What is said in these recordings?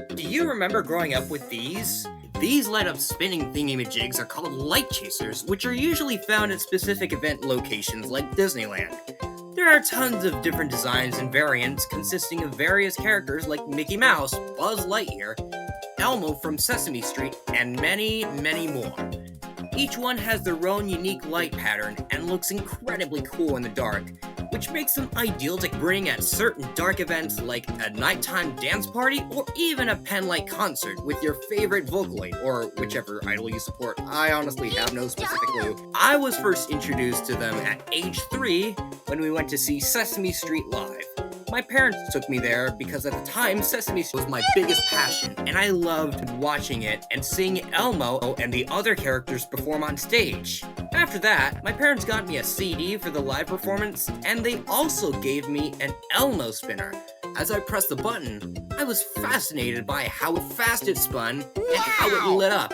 Do you remember growing up with these? These light-up spinning thingy-majigs are called light chasers, which are usually found at specific event locations like Disneyland. There are tons of different designs and variants consisting of various characters like Mickey Mouse, Buzz Lightyear, Elmo from Sesame Street, and many, many more. Each one has their own unique light pattern and looks incredibly cool in the dark, which makes them ideal to bring at certain dark events like a nighttime dance party or even a pen-light concert with your favorite Vocaloid or whichever idol you support. I honestly have no specific clue. I was first introduced to them at age 3 when we went to see Sesame Street live. My parents took me there because at the time Sesame Street was my biggest passion and I loved watching it and seeing Elmo and the other characters perform on stage. After that, my parents got me a CD for the live performance and they also gave me an Elmo spinner. As I pressed the button, I was fascinated by how fast it spun and how it lit up.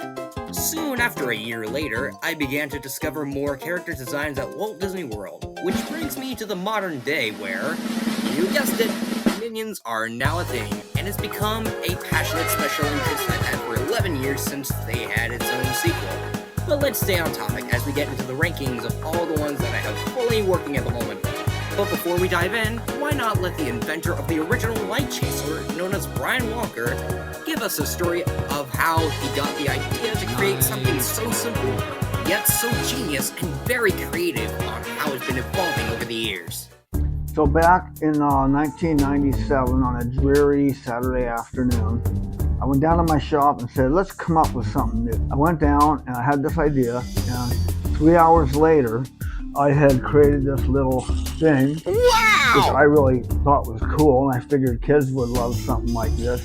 Soon after a year later, I began to discover more character designs at Walt Disney World, which brings me to the modern day where, you guessed it, Minions are now a thing, and it's become a passionate special interest I've had for 11 years since they had its own sequel. But let's stay on topic as we get into the rankings of all the ones that I have fully working at the moment. But before we dive in, why not let the inventor of the original light chaser, known as Bryan Walker, give us a story of how he got the idea to create something so simple, yet so genius and very creative on how it's been evolving over the years. So back in 1997, on a dreary Saturday afternoon, I went down to my shop and said, let's come up with something new. I went down and I had this idea, and 3 hours later, I had created this little thing, which I really thought was cool, and I figured kids would love something like this.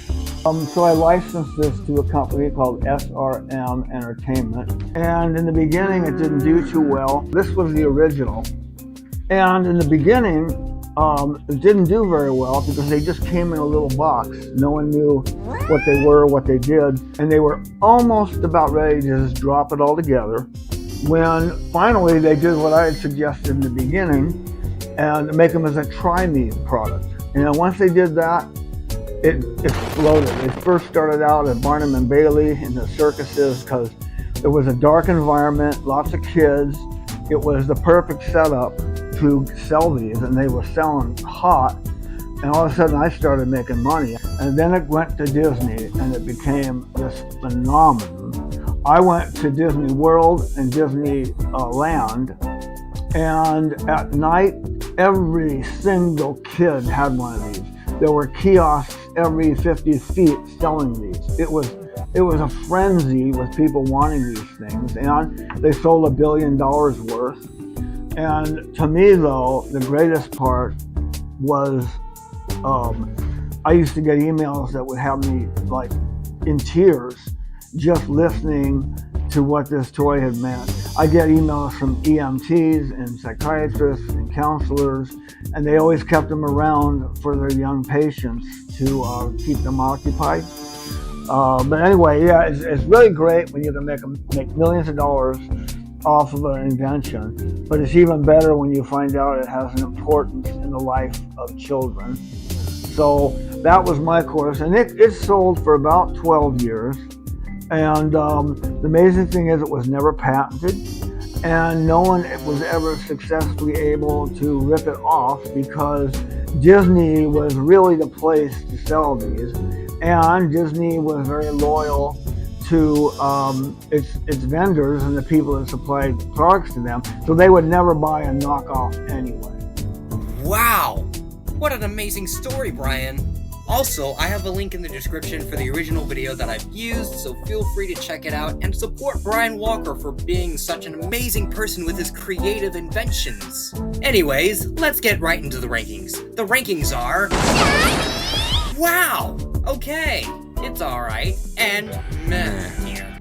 So I licensed this to a company called SRM Entertainment, and in the beginning it didn't do too well. This was the original, and in the beginning it didn't do very well because they just came in a little box. No one knew what they were, what they did, and they were almost about ready to just drop it all together. When finally they did what I had suggested in the beginning and make them as a try-me product. And once they did that, it exploded. They first started out at Barnum and Bailey in the circuses because it was a dark environment, lots of kids. It was the perfect setup to sell these, and they were selling hot. And all of a sudden I started making money. And then it went to Disney and it became this phenomenon. I went to Disney World and Disney Land, and at night, every single kid had one of these. There were kiosks every 50 feet selling these. It was a frenzy with people wanting these things, and they sold $1 billion worth. And to me, though, the greatest part was I used to get emails that would have me like in tears just listening to what this toy had meant. I get emails from EMTs and psychiatrists and counselors, and they always kept them around for their young patients to keep them occupied. But anyway, yeah, it's really great when you can make millions of dollars off of an invention, but it's even better when you find out it has an importance in the life of children. So that was my course, and it sold for about 12 years. And the amazing thing is it was never patented, and no one was ever successfully able to rip it off because Disney was really the place to sell these, and Disney was very loyal to its vendors and the people that supplied products to them, so they would never buy a knockoff anyway. Wow! What an amazing story, Bryan! Also, I have a link in the description for the original video that I've used, so feel free to check it out and support Bryan Walker for being such an amazing person with his creative inventions. Anyways, let's get right into the rankings. The rankings are... Wow! Okay, it's alright, and meh here.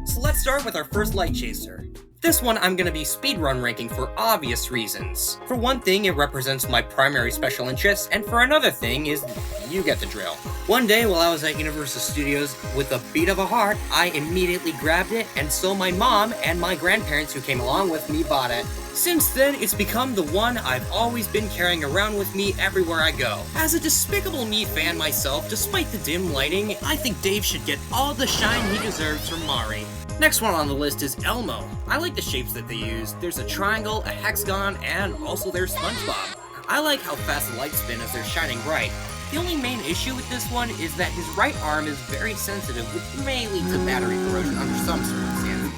So let's start with our first light chaser. This one I'm gonna be speedrun ranking for obvious reasons. For one thing, it represents my primary special interest, and for another thing is, you get the drill. One day while I was at Universal Studios, with a beat of a heart, I immediately grabbed it, and so my mom and my grandparents who came along with me bought it. Since then, it's become the one I've always been carrying around with me everywhere I go. As a Despicable Me fan myself, despite the dim lighting, I think Dave should get all the shine he deserves from Mari. Next one on the list is Elmo. I like the shapes that they use. There's a triangle, a hexagon, and also there's SpongeBob. I like how fast the lights spin as they're shining bright. The only main issue with this one is that his right arm is very sensitive, which may lead to battery corrosion under some circumstances.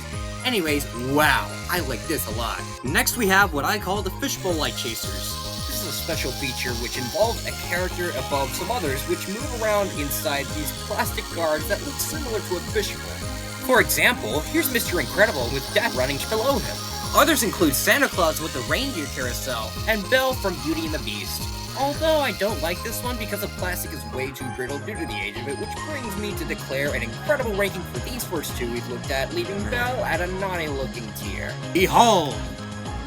Anyways, wow, I like this a lot. Next we have what I call the fishbowl light chasers. This is a special feature which involves a character above some others which move around inside these plastic guards that look similar to a fishbowl. For example, here's Mr. Incredible with Death running below him. Others include Santa Claus with the reindeer carousel, and Belle from Beauty and the Beast. Although I don't like this one because the plastic is way too brittle due to the age of it, which brings me to declare an incredible ranking for these first two we've looked at, leaving Belle at a naughty looking tier. Behold!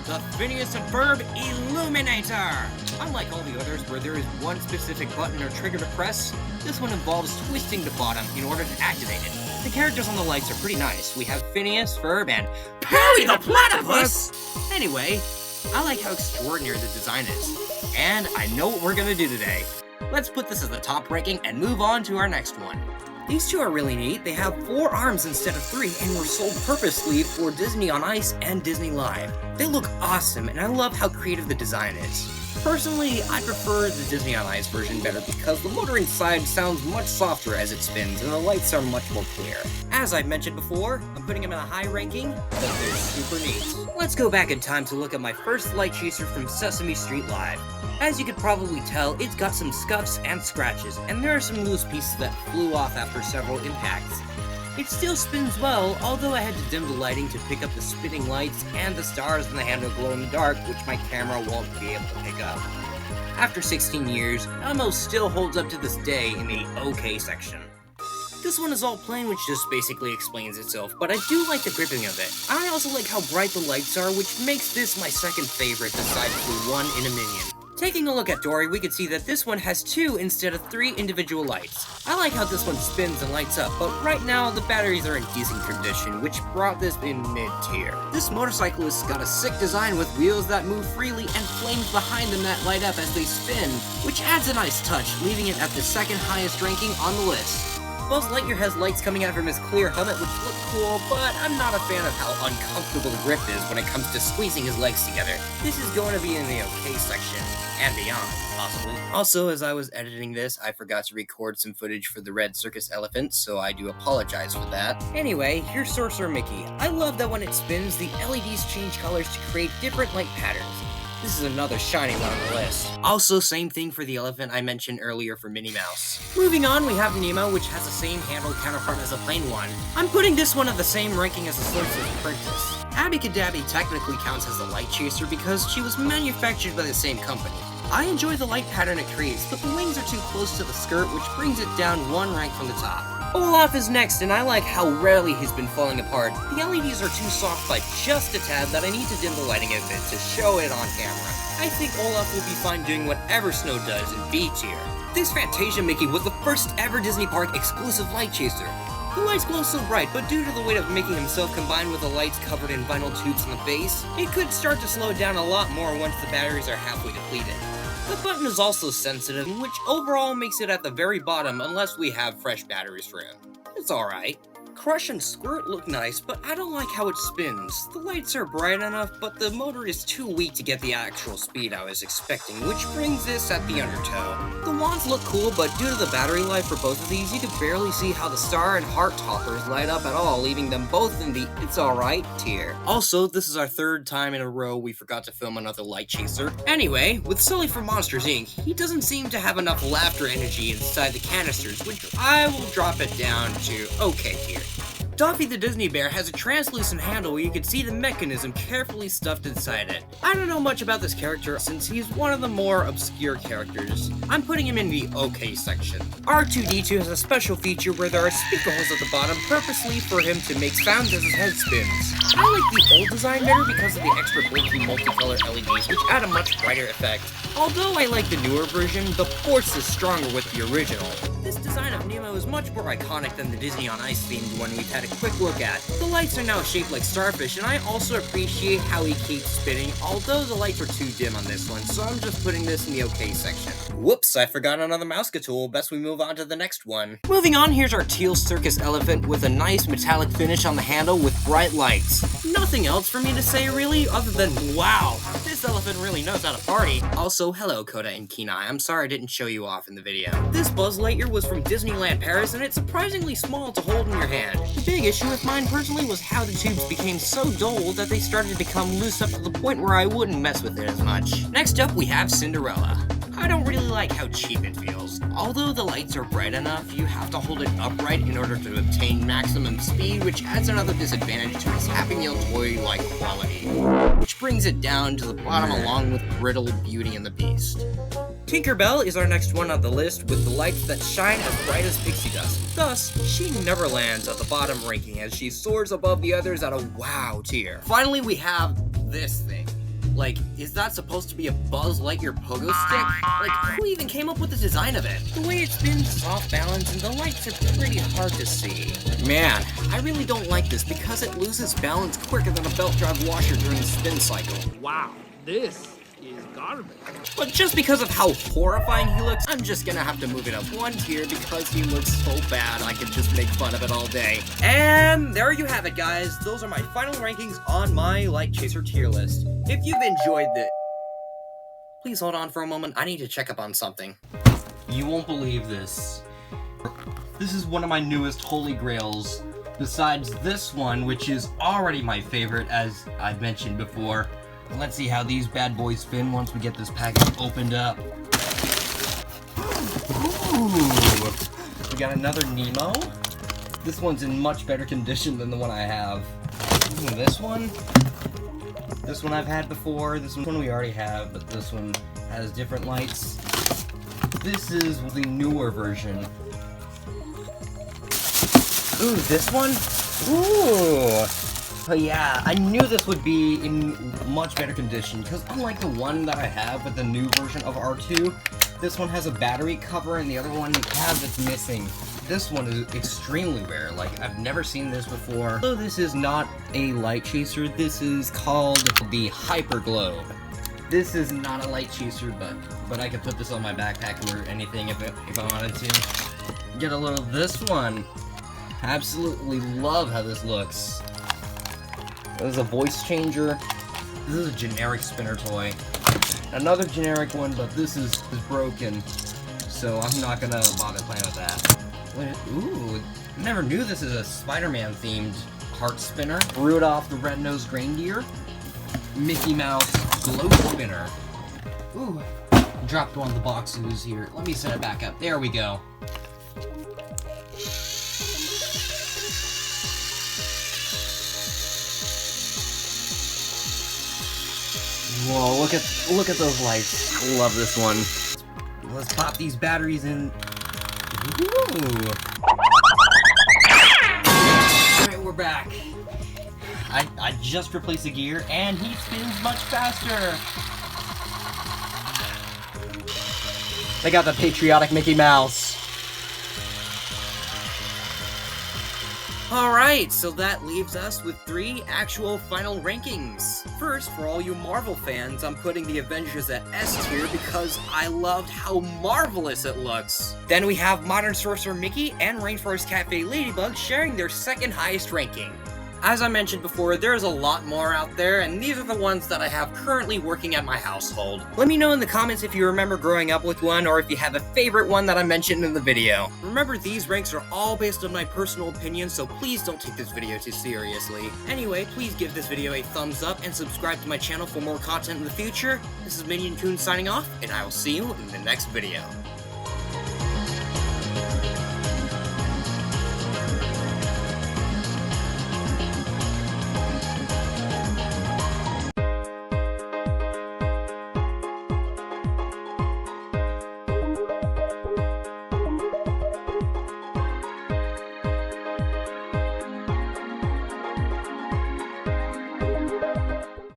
The Phineas and Ferb Illuminator! Unlike all the others where there is one specific button or trigger to press, this one involves twisting the bottom in order to activate it. The characters on the lights are pretty nice. We have Phineas, Ferb, and Perry the Platypus! Anyway, I like how extraordinary the design is. And I know what we're gonna do today. Let's put this as the top ranking and move on to our next one. These two are really neat. They have 4 arms instead of 3 and were sold purposely for Disney on Ice and Disney Live. They look awesome and I love how creative the design is. Personally, I prefer the Disney on Ice version better because the motor inside sounds much softer as it spins and the lights are much more clear. As I've mentioned before, I'm putting them in a high ranking, but they're super neat. Let's go back in time to look at my first light chaser from Sesame Street Live. As you could probably tell, it's got some scuffs and scratches, and there are some loose pieces that flew off after several impacts. It still spins well, although I had to dim the lighting to pick up the spinning lights and the stars in the handle glow in the dark, which my camera won't be able to pick up. After 16 years, Elmo still holds up to this day in the OK section. This one is all plain, which just basically explains itself, but I do like the gripping of it. I also like how bright the lights are, which makes this my second favorite besides the one in a Minion. Taking a look at Dory, we can see that this one has 2 instead of 3 individual lights. I like how this one spins and lights up, but right now the batteries are in decent condition, which brought this in mid-tier. This motorcyclist got a sick design with wheels that move freely and flames behind them that light up as they spin, which adds a nice touch, leaving it at the second highest ranking on the list. Buzz Lightyear has lights coming out from his clear helmet which look cool, but I'm not a fan of how uncomfortable the grip is when it comes to squeezing his legs together. This is going to be in the OK section, and beyond, possibly. Also, as I was editing this, I forgot to record some footage for the red circus elephant, so I do apologize for that. Anyway, here's Sorcerer Mickey. I love that when it spins, the LEDs change colors to create different light patterns. This is another shiny one on the list. Also, same thing for the elephant I mentioned earlier for Minnie Mouse. Moving on, we have Nemo, which has the same handle counterpart as a plain one. I'm putting this one at the same ranking as the Sorcerer's Apprentice. Abby Cadabby technically counts as a light chaser because she was manufactured by the same company. I enjoy the light pattern it creates, but the wings are too close to the skirt, which brings it down 1 rank from the top. Olaf is next, and I like how rarely he's been falling apart. The LEDs are too soft by just a tad that I need to dim the lighting a bit to show it on camera. I think Olaf will be fine doing whatever Snow does in B tier. This Fantasia Mickey was the first ever Disney Park exclusive light chaser. The lights glow so bright, but due to the weight of making himself combined with the lights covered in vinyl tubes on the base, it could start to slow down a lot more once the batteries are halfway depleted. The button is also sensitive, which overall makes it at the very bottom unless we have fresh batteries for him. It's alright. Crush and Squirt look nice, but I don't like how it spins. The lights are bright enough, but the motor is too weak to get the actual speed I was expecting, which brings this at the undertow. The wands look cool, but due to the battery life for both of these, you can barely see how the star and heart toppers light up at all, leaving them both in the it's alright tier. Also, this is our 3rd time in a row we forgot to film another light chaser. Anyway, with Sully from Monsters Inc., he doesn't seem to have enough laughter energy inside the canisters, which I will drop it down to OK tier. Duffy the Disney Bear has a translucent handle where you can see the mechanism carefully stuffed inside it. I don't know much about this character since he's one of the more obscure characters. I'm putting him in the OK section. R2-D2 has a special feature where there are speaker holes at the bottom purposely for him to make sounds as his head spins. I like the old design better because of the extra blinking multicolor LEDs which add a much brighter effect. Although I like the newer version, the force is stronger with the original. This design of Nemo is much more iconic than the Disney on Ice themed one we've had a quick look at. The lights are now shaped like starfish, and I also appreciate how he keeps spinning, although the lights are too dim on this one, so I'm just putting this in the OK section. Whoops, I forgot another Mouseketeil. Best we move on to the next one. Moving on, here's our teal circus elephant with a nice metallic finish on the handle with bright lights. Nothing else for me to say really, other than wow, this elephant really knows how to party. Also, hello Coda and Kenai, I'm sorry I didn't show you off in the video. This Buzz Lightyear was from Disneyland Paris, and it's surprisingly small to hold in your hand. The big issue with mine personally was how the tubes became so dull that they started to become loose up to the point where I wouldn't mess with it as much. Next up, we have Cinderella. I don't really like how cheap it feels. Although the lights are bright enough, you have to hold it upright in order to obtain maximum speed, which adds another disadvantage to its Happy Meal toy-like quality, which brings it down to the bottom along with Brittle, Beauty, and the Beast. Tinkerbell is our next one on the list with the lights that shine as bright as pixie dust. Thus, she never lands at the bottom ranking as she soars above the others at a wow tier. Finally, we have this thing. Like, is that supposed to be a Buzz Lightyear pogo stick? Like, who even came up with the design of it? The way it spins is off balance and the lights are pretty hard to see. Man, I really don't like this because it loses balance quicker than a belt drive washer during the spin cycle. Wow, this is garbage. But just because of how horrifying he looks, I'm just gonna have to move it up one tier because he looks so bad I could just make fun of it all day. And there you have it, guys. Those are my final rankings on my Light Chaser tier list. If you've enjoyed this... Please hold on for a moment, I need to check up on something. You won't believe this. This is one of my newest holy grails, besides this one, which is already my favorite, as I've mentioned before. Let's see how these bad boys spin once we get this package opened up. Ooh! We got another Nemo. This one's in much better condition than the one I have. Ooh, this one I've had before. This one we already have, but this one has different lights. This is the newer version. Ooh, this one? Ooh! But yeah, I knew this would be in much better condition, because unlike the one that I have with the new version of R2, this one has a battery cover and the other one has it's missing. This one is extremely rare, like I've never seen this before. Although this is not a light chaser, this is called the Hyper Globe. This is not a light chaser, but I could put this on my backpack or anything if I wanted to. Get a little of this one. Absolutely love how this looks. This is a voice changer. This is a generic spinner toy. Another generic one, but this is broken, so I'm not gonna bother playing with that. Ooh, never knew this is a Spider-Man themed heart spinner. Rudolph the Red-Nosed Reindeer. Mickey Mouse glow spinner. Ooh, dropped one of the boxes here. Let me set it back up. There we go. Whoa, look at those lights. I love this one. Let's pop these batteries in. Ooh. Alright, we're back. I just replaced the gear and he spins much faster. They got the patriotic Mickey Mouse. Alright, so that leaves us with 3 actual final rankings. First, for all you Marvel fans, I'm putting the Avengers at S tier because I loved how marvelous it looks. Then we have Modern Sorcerer Mickey and Rainforest Cafe Ladybug sharing their second highest ranking. As I mentioned before, there's a lot more out there, and these are the ones that I have currently working at my household. Let me know in the comments if you remember growing up with one, or if you have a favorite one that I mentioned in the video. Remember, these ranks are all based on my personal opinion, so please don't take this video too seriously. Anyway, please give this video a thumbs up and subscribe to my channel for more content in the future. This is Minion signing off, and I will see you in the next video.